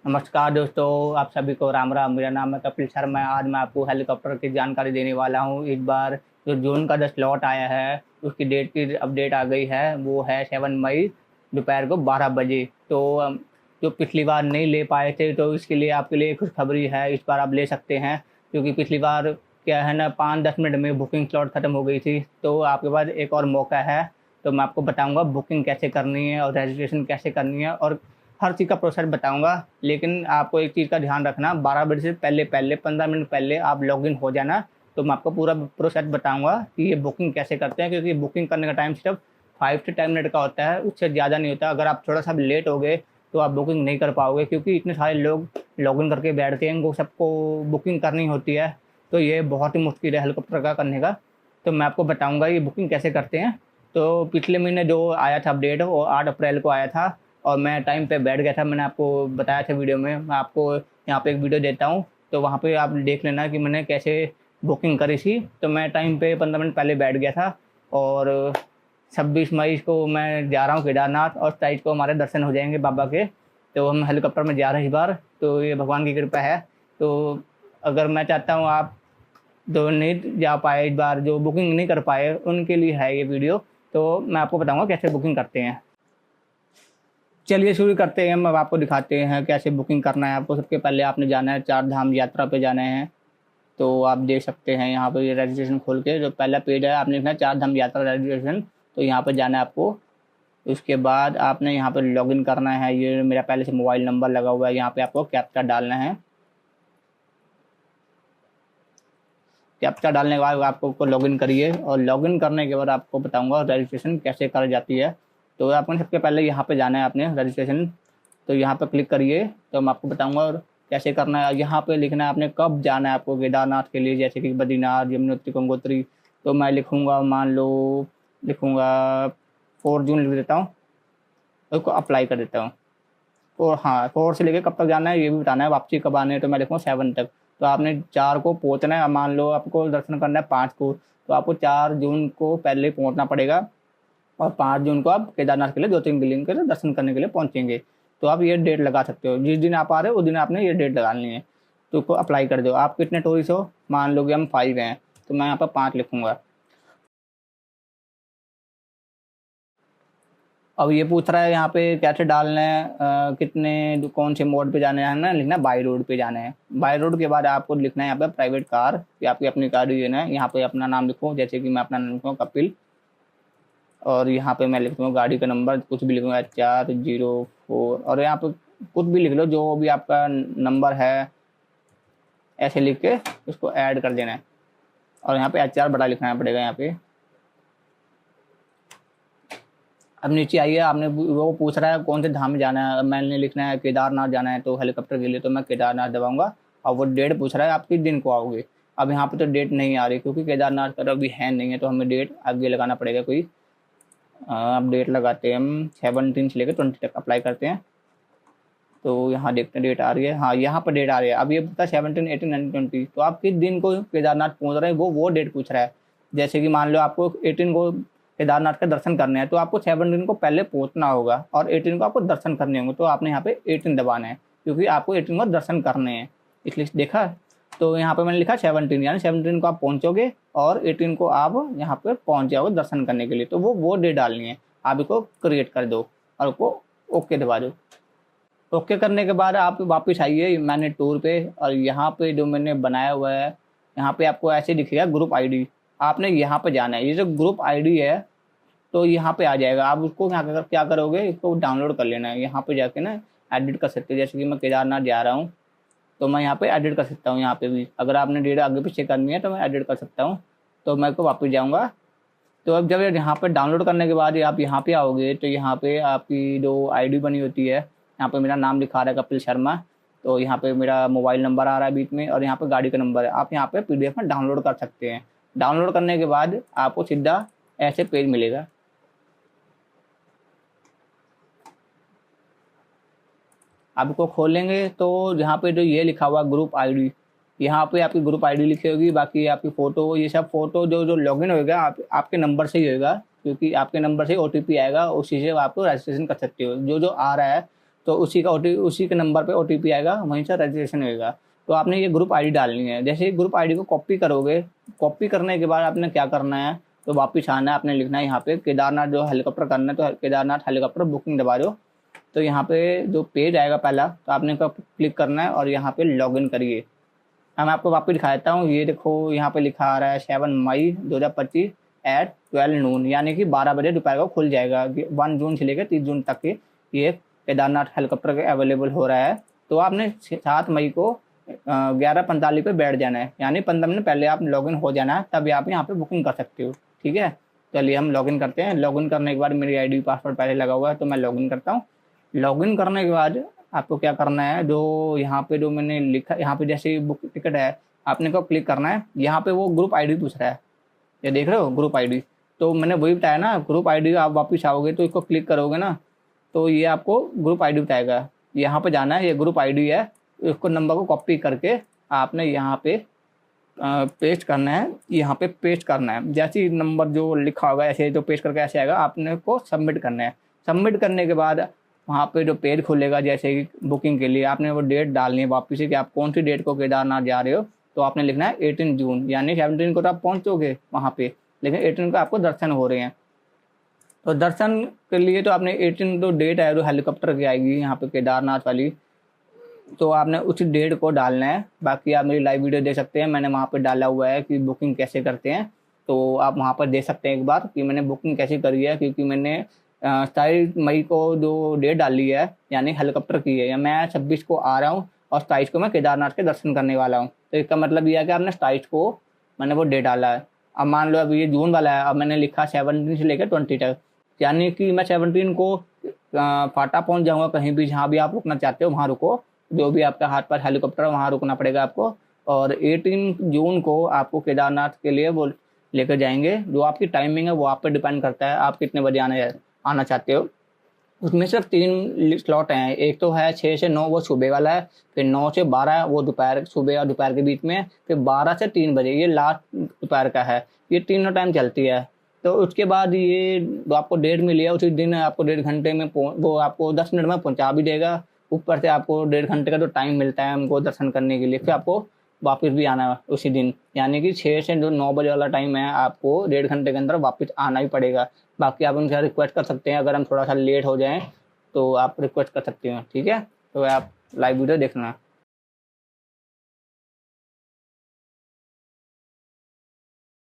नमस्कार दोस्तों, आप सभी को राम राम। मेरा नाम है कपिल शर्मा। आज मैं आपको हेलीकॉप्टर की जानकारी देने वाला हूँ। इस बार जो जून का जो स्लॉट आया है उसकी डेट की अपडेट आ गई है। वो है 7 मई दोपहर को 12 बजे। तो जो पिछली बार नहीं ले पाए थे तो इसके लिए आपके लिए खुशखबरी है, इस बार आप ले सकते हैं। क्योंकि पिछली बार क्या है ना, 5-10 मिनट में बुकिंग स्लॉट खत्म हो गई थी। तो आपके पास एक और मौका है। तो मैं आपको बताऊंगा बुकिंग कैसे करनी है और रजिस्ट्रेशन कैसे करनी है, और हर चीज़ का प्रोसेस बताऊंगा। लेकिन आपको एक चीज़ का ध्यान रखना, 12 बजे से पहले पहले 15 मिनट पहले आप लॉगिन हो जाना। तो मैं आपको पूरा प्रोसेस बताऊंगा कि ये बुकिंग कैसे करते हैं। क्योंकि बुकिंग करने का टाइम सिर्फ 5 से 10 मिनट का होता है, उससे ज़्यादा नहीं होता। अगर आप थोड़ा सा भी लेट हो गए तो आप बुकिंग नहीं कर पाओगे, क्योंकि इतने सारे लोग लॉगिन करके बैठते हैं, वो सबको बुकिंग करनी होती है। तो ये बहुत ही मुश्किल है हेलीकॉप्टर का करने का। तो मैं आपको बताऊंगा ये बुकिंग कैसे करते हैं। तो पिछले महीने जो आया था अपडेट, वो 8 अप्रैल को आया था और मैं टाइम पे बैठ गया था। मैंने आपको बताया था वीडियो में। मैं आपको यहाँ पे एक वीडियो देता हूँ, तो वहाँ पे आप देख लेना कि मैंने कैसे बुकिंग करी थी। तो मैं टाइम पे 15 मिनट पहले बैठ गया था। और 26 मई को मैं जा रहा हूँ केदारनाथ, और 27 को हमारे दर्शन हो जाएंगे बाबा के। तो हम हेलीकॉप्टर में जा रहे हैं इस बार। तो ये भगवान की कृपा है। तो अगर मैं चाहता हूँ आप जो नहीं जा पाए इस बार, जो बुकिंग नहीं कर पाए, उनके लिए है ये वीडियो। तो मैं आपको बताऊंगा कैसे बुकिंग करते हैं। चलिए शुरू करते हैं। हम अब आपको दिखाते हैं कैसे बुकिंग करना है। आपको सबसे पहले आपने जाना है, 4 धाम यात्रा पे जाना है। तो आप देख सकते हैं यहाँ पे ये रजिस्ट्रेशन खोल के जो पहला पेज है, आपने लिखना है 4 धाम यात्रा रजिस्ट्रेशन। तो यहाँ पे जाना है आपको। उसके बाद आपने यहाँ पे लॉगिन करना है। ये मेरा पहले से मोबाइल नंबर लगा हुआ है, यहाँ पे आपको कैप्चा डालना है। कैप्चा डालने के बाद आपको लॉगिन करिए, और लॉगिन करने के बाद आपको बताऊंगा रजिस्ट्रेशन कैसे कर जाती है। तो आपने सबसे पहले यहाँ पे जाना है आपने रजिस्ट्रेशन। तो यहाँ पे क्लिक करिए, तो मैं आपको बताऊंगा और कैसे करना है। यहाँ पे लिखना है आपने कब जाना है आपको केदारनाथ के लिए, जैसे कि बद्रीनाथ, यमुनोत्री, गंगोत्री। तो मैं लिखूंगा, मान लो लिखूंगा 4 जून लिख देता हूँ। उसको अप्लाई कर देता हूँ। और हाँ, 4 से लेके कब तक जाना है ये भी बताना है। वापसी कब आने है, तो मैं लिखूँगा 7 तक। तो आपने 4 को पहुँचना है। मान लो आपको दर्शन करना है 5 को, तो आपको 4 जून को पहले पहुँचना पड़ेगा। और 5 जून को आप केदारनाथ के लिए 2-3 दिन के लिए दर्शन करने के लिए पहुँचेंगे। तो आप ये डेट लगा सकते हो, जिस दिन आप आ रहे हो उस दिन आपने ये डेट लगानी है। तो उसको अप्लाई कर दो। आप कितने टूरिस्ट हो, मान लो कि हम 5 हैं, तो मैं यहाँ पर 5 लिखूंगा। अब ये पूछ रहा है यहाँ पे कैसे डालना है, कौन से मोड पे जाना है ना, लिखना है बाई रोड पे जाना है। बाई रोड के बाद आपको लिखना है यहाँ पे प्राइवेट कार, या आपकी अपनी कार ही लेना है। यहाँ पे अपना नाम लिखो, जैसे कि मैं अपना नाम लिखूँ कपिल। और यहाँ पे मैं लिख दूँगा गाड़ी का नंबर, कुछ भी लिखूँगा 404। और यहाँ पे कुछ भी लिख लो जो भी आपका नंबर है, ऐसे लिख के उसको ऐड कर देना है। और यहाँ पे HR बड़ा लिखना पड़ेगा यहाँ पे। अब नीचे आइए, आपने वो पूछ रहा है कौन से धाम में जाना है। मैंने लिखना है केदारनाथ जाना है, तो हेलीकॉप्टर के लिए तो मैं केदारनाथ दबाऊंगा। और वो डेट पूछ रहा है आप किस दिन को आओगे। अब यहाँ पे तो डेट नहीं आ रही, क्योंकि केदारनाथ का अभी है नहीं है, तो हमें डेट आगे लगाना पड़ेगा कोई। अब डेट लगाते हैं हम 17 से लेकर 20 तक अप्लाई करते हैं। तो यहाँ देखते हैं डेट आ रही है। हाँ, यहाँ पर डेट आ रही है। अब ये पता है 17, 18, 19, 20। तो आप किस दिन को केदारनाथ पहुँच रहे हैं वो डेट पूछ रहा है। जैसे कि मान लो आपको 18 को केदारनाथ का दर्शन करने हैं, तो आपको 17 को पहले पहुंचना होगा, और 18 को आपको दर्शन करने होंगे। तो आपने यहाँ पे 18 दबाना है, क्योंकि आपको 18 को दर्शन करने हैं, इसलिए देखा। तो यहाँ पे मैंने लिखा 17, यानी 17 को आप पहुंचोगे और 18 को आप यहाँ पे पहुंच जाओगे दर्शन करने के लिए। तो वो डेट डालनी है। आप इसको क्रिएट कर दो और उसको ओके दबा दो। ओके करने के बाद आप वापस आइए मैंने टूर पे, और यहाँ पे जो मैंने बनाया हुआ है, यहाँ पे आपको ऐसे दिखेगा ग्रुप आईडी। आपने यहाँ पे जाना है, ये जो ग्रुप आईडी है तो यहाँ पे आ जाएगा। आप उसको क्या करोगे, इसको डाउनलोड कर लेना है। यहाँ पे जाके ना एडिट कर सकते हो। जैसे कि मैं केदारनाथ जा रहा हूँ, तो मैं यहाँ पे एडिट कर सकता हूँ। यहाँ पे भी अगर आपने डेट आगे पीछे करनी है तो मैं एडिट कर सकता हूँ। तो मैं को वापस जाऊँगा। तो अब जब यहाँ पे डाउनलोड करने के बाद आप यहाँ पे आओगे, तो यहाँ पे आपकी जो आईडी बनी होती है, यहाँ पे मेरा नाम लिखा रहा है कपिल शर्मा। तो यहाँ पे मेरा मोबाइल नंबर आ रहा है बीच में, और यहाँ पे गाड़ी का नंबर है। आप यहाँ पे PDF में डाउनलोड कर सकते हैं। डाउनलोड करने के बाद आपको सीधा ऐसे पेज मिलेगा। आप इसको खोलेंगे तो यहाँ पे जो ये लिखा हुआ ग्रुप आईडी, यहाँ पे आपकी ग्रुप आईडी लिखी होगी। बाकी आपकी फ़ोटो, ये सब फ़ोटो जो लॉगिन होगा आपके नंबर से ही होगा, क्योंकि आपके नंबर से OTP आएगा, उसी से आपको रजिस्ट्रेशन कर सकते हो। जो आ रहा है, तो उसी के नंबर पे OTP आएगा, वहीं से रजिस्ट्रेशन होगा। तो आपने ये ग्रुप आईडी डालनी है। जैसे ही ग्रुप आईडी को कॉपी करोगे, कॉपी करने के बाद आपने क्या करना है, तो वापस आना है, आपने लिखना है यहाँ पे केदारनाथ जो हेलीकॉप्टर करना है, तो केदारनाथ हेलीकॉप्टर बुकिंग दबा दो। तो यहाँ पे जो पेज आएगा पहला, तो आपने क्लिक करना है और यहाँ पे लॉगिन करिए। मैं आपको वापस दिखा देता हूँ। ये देखो यहाँ पे लिखा आ रहा है 7 मई 2025 एट 12 नून, यानी कि 12 बजे दोपहर को खुल जाएगा। 1 जून से लेकर 30 जून तक के ये केदारनाथ हेलीकॉप्टर के अवेलेबल हो रहा है। तो आपने 7 मई को 11:45 पे बैठ जाना है, यानी 15 मिनट पहले आप लॉगिन हो जाना है, तभी आप यहाँ पे बुकिंग कर सकते हो। ठीक है, चलिए हम लॉगिन करते हैं। लॉगिन करने के बाद मेरी आईडी पासवर्ड पहले लगा हुआ है, तो मैं लॉगिन करता हूँ। लॉगिन करने के बाद आपको क्या करना है, जो यहाँ पे जो मैंने लिखा, यहाँ पे जैसे बुक टिकट है, आपने को क्लिक करना है। यहाँ पे वो ग्रुप आईडी पूछ रहा है, ये देख रहे हो ग्रुप आईडी। तो मैंने वही बताया ना, ग्रुप आईडी आप वापस आओगे तो इसको क्लिक करोगे ना, तो ये आपको ग्रुप आईडी बताएगा। यहाँ पे जाना है, ये ग्रुप आईडी है, इसको नंबर को कॉपी करके आपने यहाँ पे पेस्ट करना है, यहाँ पे पेस्ट करना है। जैसे ही नंबर जो लिखा होगा ऐसे तो पेस्ट करके ऐसे आएगा, आपने को सबमिट करना है। सबमिट करने के बाद वहाँ पे जो पेज खुलेगा, जैसे कि बुकिंग के लिए आपने वो डेट डालनी है वापस से कि आप कौन सी डेट को केदारनाथ जा रहे हो। तो आपने लिखना है 18 जून, यानी 17 को तो आप पहुँचोगे वहाँ पे, लेकिन 18 को आपको दर्शन हो रहे हैं। तो दर्शन के लिए तो आपने 18 जो डेट है जो हेलीकॉप्टर की आएगी यहाँ पे केदारनाथ वाली, तो आपने उसी डेट को डालना है। बाकी आप मेरी लाइव वीडियो देख सकते हैं, मैंने वहाँ पे डाला हुआ है कि बुकिंग कैसे करते हैं, तो आप वहाँ पर देख सकते हैं एक बार कि मैंने बुकिंग कैसे करी है। क्योंकि मैंने 27 मई को जो डेट डाली है, यानी हेलीकॉप्टर की है, या मैं 26 को आ रहा हूँ और 27 को मैं केदारनाथ के दर्शन करने वाला हूँ। तो इसका मतलब ये है कि आपने 27 को मैंने वो डेट डाला है। अब मान लो अब ये जून वाला है, अब मैंने लिखा 17 से लेकर 20 तक, यानी कि मैं 17 को फाटा पहुँच जाऊँगा। कहीं भी जहाँ भी आप रुकना चाहते हो वहाँ रुको, जो भी आपका हाथ पर हेलीकॉप्टर है वहाँ रुकना पड़ेगा आपको। और 18 जून को आपको केदारनाथ के लिए वो लेकर जाएंगे। जो आपकी टाइमिंग है वो आप पे डिपेंड करता है, आप कितने बजे आना चाहते हो। उसमें सिर्फ 3 स्लॉट हैं। एक तो है 6 से 9, वो सुबह वाला है। फिर 9 से 12 वो दोपहर, सुबह और दोपहर के बीच में। फिर 12 से 3 बजे ये लास्ट दोपहर का है। ये तीनों टाइम चलती है। तो उसके बाद ये जो आपको डेट मिली है उसी दिन आपको 1.5 घंटे में वो आपको 10 मिनट में पहुंचा भी देगा। ऊपर से आपको 1.5 घंटे का तो टाइम मिलता है हमको दर्शन करने के लिए। फिर आपको वापस भी आना है उसी दिन, यानी कि 6 से जो 9 बजे वाला टाइम है, आपको 1.5 घंटे के अंदर वापस आना ही पड़ेगा। बाकी आप उनसे रिक्वेस्ट कर सकते हैं, अगर हम थोड़ा सा लेट हो जाएं तो आप रिक्वेस्ट कर सकते हैं। ठीक है, तो आप लाइव वीडियो देखना।